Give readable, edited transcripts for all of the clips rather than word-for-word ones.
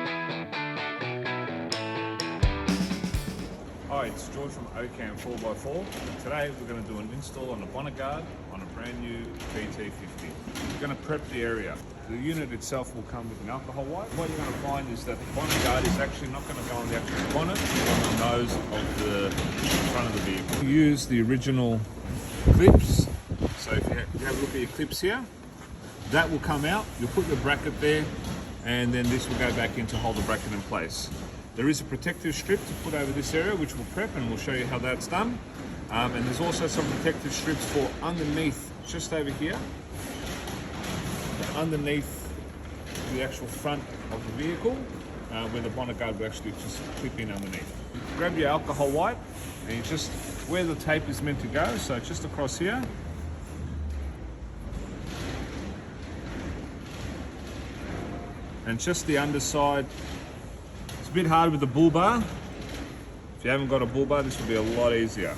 Hi, it's George from OCAM 4x4. Today we're going to do an install on the bonnet guard on a brand new BT-50. We're going to prep the area. The unit itself will come with an alcohol wipe. What you're going to find is that the bonnet guard is actually not going to go on the actual bonnet, but on the nose of the front of the vehicle. You use the original clips. So if you have a look at your clips here, that will come out. You'll put your bracket there, and then this will go back in to hold the bracket in place. There is a protective strip to put over this area, which we'll prep, and we'll show you how that's done. And there's also some protective strips for underneath, just over here, underneath the actual front of the vehicle, where the bonnet guard will actually just clip in underneath. You grab your alcohol wipe, and you just, where the tape is meant to go, so just across here. And just the underside. It's a bit hard with the bull bar. If you haven't got a bull bar, this will be a lot easier.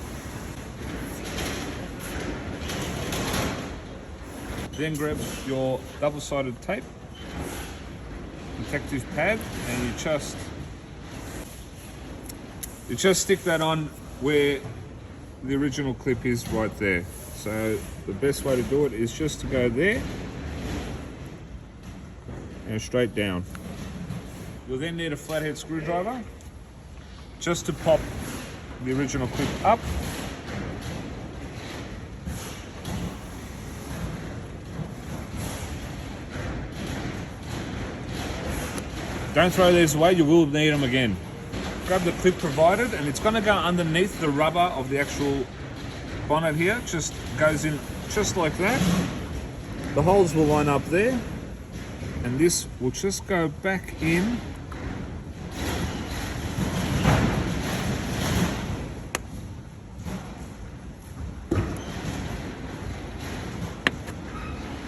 Then grab your double-sided tape, protective pad, and you just stick that on where the original clip is, right there. So the best way to do it is just to go there and straight down. You'll then need a flathead screwdriver just to pop the original clip up. Don't throw these away, you will need them again. Grab the clip provided, and it's going to go underneath the rubber of the actual bonnet here. Just goes in just like that. The holes will line up there, and this will just go back in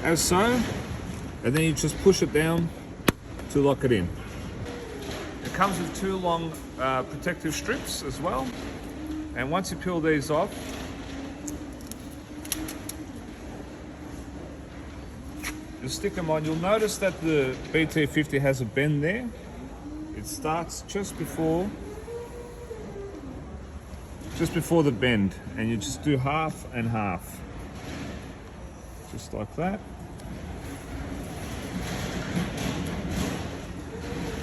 as so, and then you just push it down to lock it in. It comes with two long protective strips as well, and once you peel these off, you stick them on. You'll notice that the BT-50 has a bend there. It starts just before the bend, and you just do half and half, just like that.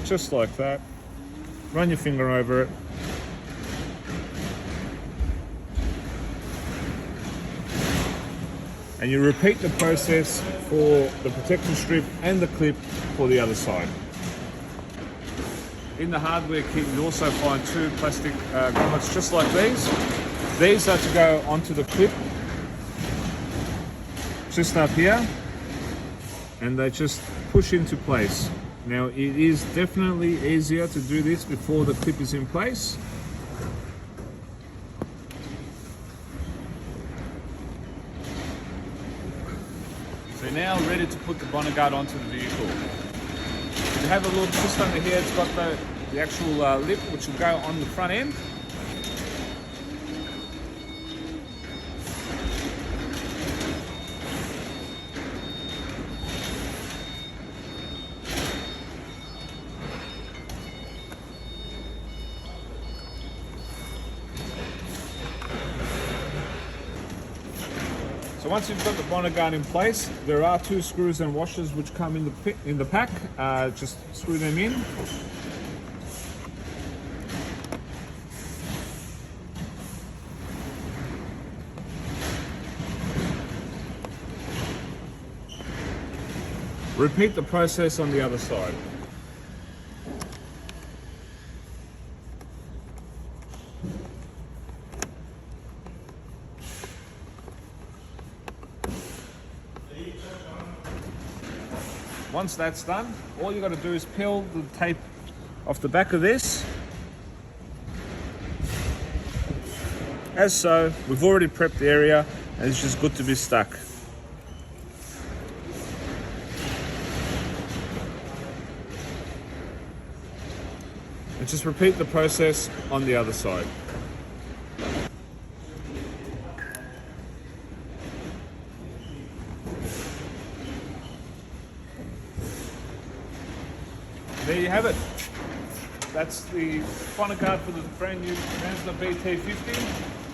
Just like that. Run your finger over it. And you repeat the process for the protective strip and the clip for the other side. In the hardware kit, you also find two plastic grommets just like these. These are to go onto the clip just up here, and they just push into place. Now, it is definitely easier to do this before the clip is in place. So now ready to put the bonnet guard onto the vehicle. If you have a look just under here, it's got the actual lip which will go on the front end. So once you've got the bonnet guard in place, there are two screws and washers which come in the pack. Just screw them in. Repeat the process on the other side. Once that's done, all you got to do is peel the tape off the back of this. As so, we've already prepped the area and it's just good to be stuck. And just repeat the process on the other side. There you have it. that's the bonnet guard for the brand new Mazda BT-50.